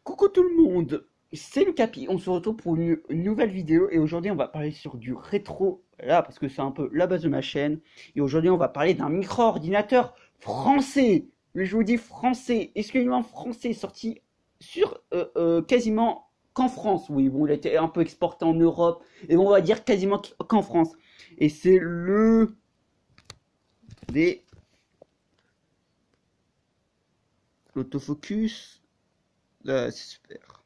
Coucou tout le monde, c'est le Capi, on se retrouve pour une nouvelle vidéo et aujourd'hui on va parler sur du rétro, là parce que c'est un peu la base de ma chaîne, et aujourd'hui on va parler d'un micro-ordinateur français, mais je vous dis français, exclusivement français, sorti sur quasiment qu'en France, oui bon il a été un peu exporté en Europe, et on va dire quasiment qu'en France, et c'est des l'autofocus, là c'est super.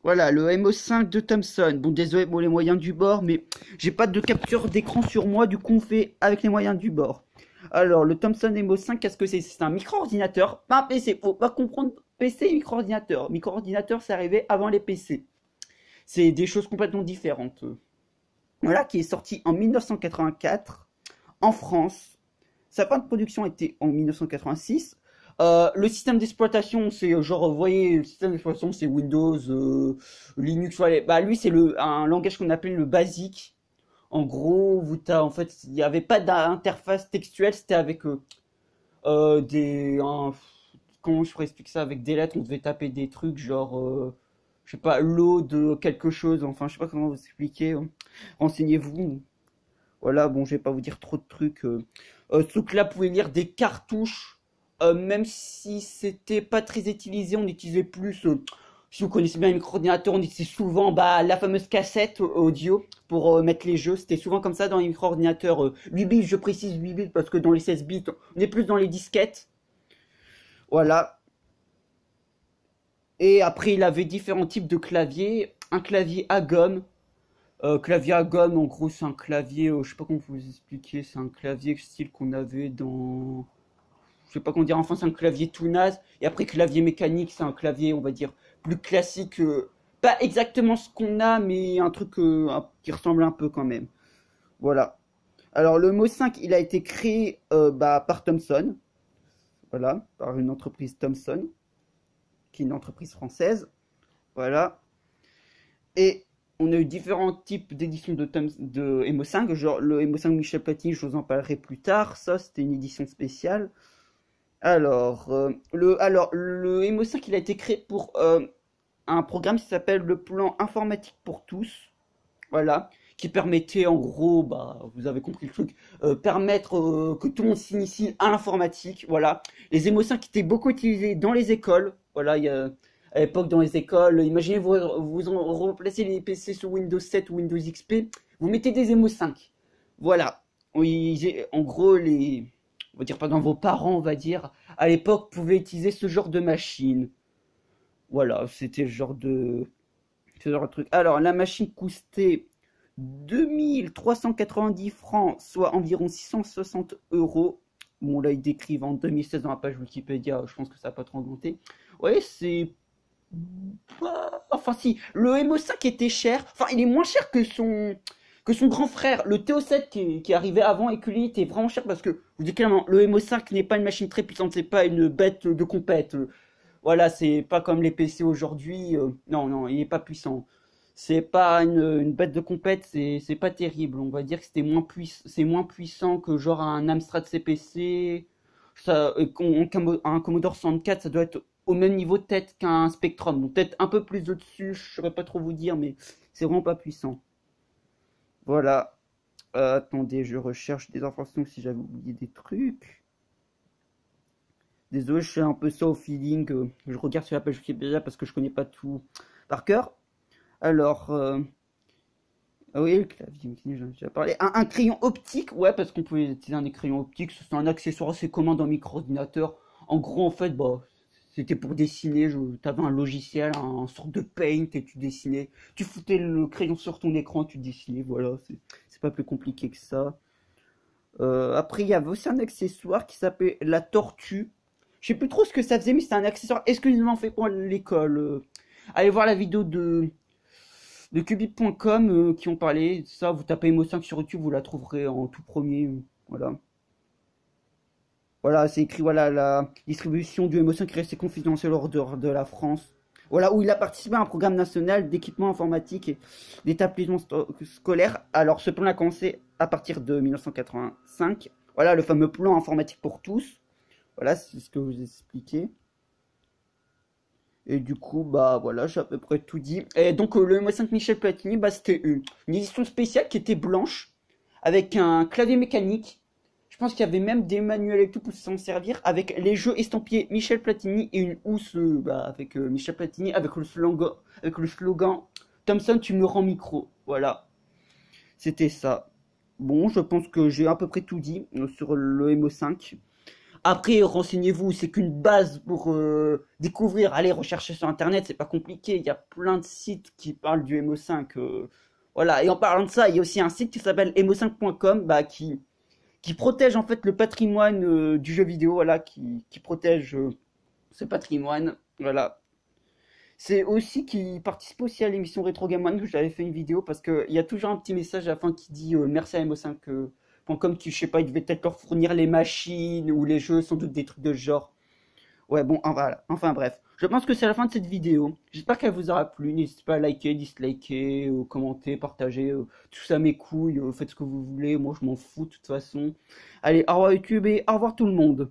Voilà, le MO5 de Thomson. Bon, désolé pour les moyens du bord, mais j'ai pas de capture d'écran sur moi, du coup on fait avec les moyens du bord. Alors, le Thomson MO5, qu'est-ce que c'est? C'est un micro-ordinateur, pas un PC. Faut pas confondre PC et micro-ordinateur. Micro-ordinateur, c'est arrivé avant les PC. C'est des choses complètement différentes. Voilà, qui est sorti en 1984 en France. Sa fin de production était en 1986. Le système d'exploitation, c'est genre, vous voyez, le système d'exploitation, c'est Windows, Linux, voilà. Bah, lui, c'est un langage qu'on appelle le BASIC. En gros, en fait, il n'y avait pas d'interface textuelle, c'était avec comment je pourrais expliquer ça, avec des lettres, on devait taper des trucs, genre, je sais pas, load quelque chose, enfin, je sais pas comment vous expliquer, hein. Renseignez-vous. Voilà, bon, je vais pas vous dire trop de trucs. Ce que là, vous pouvez lire des cartouches, même si c'était pas très utilisé, on utilisait plus. Si vous connaissez bien un micro-ordinateur, on utilisait souvent bah, la fameuse cassette audio pour mettre les jeux. C'était souvent comme ça dans les micro-ordinateurs. 8 bits, je précise 8 bits parce que dans les 16 bits, on est plus dans les disquettes. Voilà. Et après, il avait différents types de claviers. Un clavier à gomme. Clavier à gomme, en gros, c'est un clavier, je sais pas comment vous expliquer, c'est un clavier style qu'on avait dans, je sais pas comment dire, enfin c'est un clavier tout naze. Et après clavier mécanique, c'est un clavier, on va dire, plus classique, pas exactement ce qu'on a, mais un truc qui ressemble un peu quand même. Voilà. Alors le mot 5, il a été créé bah, par Thomson, voilà, par une entreprise Thomson, qui est une entreprise française, voilà. Et on a eu différents types d'éditions de MO5, genre le MO5 Michel Platini, je vous en parlerai plus tard, ça c'était une édition spéciale. Le MO5 il a été créé pour un programme qui s'appelle le plan informatique pour tous, voilà, qui permettait en gros, bah, vous avez compris le truc, permettre que tout le monde s'initie à l'informatique, voilà. Les MO5 étaient beaucoup utilisés dans les écoles, voilà, à l'époque dans les écoles, imaginez vous remplacez les PC sur Windows 7 ou Windows XP, vous mettez des MO5, voilà. Oui, en gros, on va dire pas dans vos parents, on va dire, à l'époque pouvaient utiliser ce genre de machine. Voilà, c'était ce genre de truc. Alors, la machine coûtait 2390 francs, soit environ 660 euros. Bon, là, ils décrivent en 2016 dans la page Wikipédia, je pense que ça n'a pas trop augmenté. Ouais, c'est. Enfin, si, le MO5 était cher. Enfin, il est moins cher que son grand frère, le TO7 qui est arrivé avant et que lui était vraiment cher parce que, je vous dis clairement, le MO5 n'est pas une machine très puissante, c'est pas une bête de compète. Voilà, c'est pas comme les PC aujourd'hui. Non, non, il est pas puissant. C'est pas une bête de compète, c'est pas terrible. On va dire que c'est moins puissant que genre un Amstrad CPC. Ça, un Commodore 64, ça doit être au même niveau de tête qu'un Spectrum. Donc peut-être un peu plus au-dessus, je saurais pas trop vous dire, mais c'est vraiment pas puissant. Voilà. Attendez, je recherche des informations si j'avais oublié des trucs. Désolé, je fais un peu ça au feeling. Je regarde sur la page Wikipédia parce que je connais pas tout par cœur. Alors, ah oui, le clavier, j'en ai déjà parlé. Un crayon optique, ouais, parce qu'on pouvait utiliser un crayon optique. C'est un accessoire assez commun dans micro-ordinateur. En gros, en fait, bah, c'était pour dessiner. Tu avais un logiciel, un sorte de paint, et tu dessinais. Tu foutais le crayon sur ton écran, tu dessinais. Voilà, c'est pas plus compliqué que ça. Après, il y avait aussi un accessoire qui s'appelait la tortue. Je sais plus trop ce que ça faisait, mais c'était un accessoire exclusivement fait pour l'école. Allez voir la vidéo de Cubit.com qui ont parlé. Ça, vous tapez Emo5 sur YouTube, vous la trouverez en tout premier. Voilà. Voilà, c'est écrit, voilà, la distribution du Emo5 est restée confidentielle hors dehors de la France. Voilà, où il a participé à un programme national d'équipement informatique et d'établissement scolaire. Alors, ce plan a commencé à partir de 1985. Voilà, le fameux plan informatique pour tous. Voilà, c'est ce que je vous ai expliqué. Et du coup, bah voilà, j'ai à peu près tout dit. Et donc, le MO5 Michel Platini, bah, c'était une édition spéciale qui était blanche, avec un clavier mécanique. Je pense qu'il y avait même des manuels et tout pour s'en servir, avec les jeux estampillés Michel Platini et une housse bah, avec Michel Platini, avec le slogan Thompson, tu me rends micro. Voilà, c'était ça. Bon, je pense que j'ai à peu près tout dit sur le MO5. Après, renseignez-vous, c'est qu'une base pour découvrir. Allez rechercher sur Internet, c'est pas compliqué. Il y a plein de sites qui parlent du MO5. Voilà. Et en parlant de ça, il y a aussi un site qui s'appelle emo5.com bah, qui protège en fait le patrimoine du jeu vidéo. Voilà, qui protège ce patrimoine. Voilà. C'est aussi qui participe aussi à l'émission Retro Game One que j'avais fait une vidéo parce qu'il y a toujours un petit message à la fin qui dit merci à MO5.com qui, je sais pas, il devait peut-être leur fournir les machines ou les jeux, sans doute des trucs de ce genre. Ouais, bon, voilà. Enfin bref. Je pense que c'est la fin de cette vidéo. J'espère qu'elle vous aura plu. N'hésitez pas à liker, disliker, commenter, partager. Tout ça mes couilles. Faites ce que vous voulez. Moi, je m'en fous de toute façon. Allez, au revoir YouTube et au revoir tout le monde.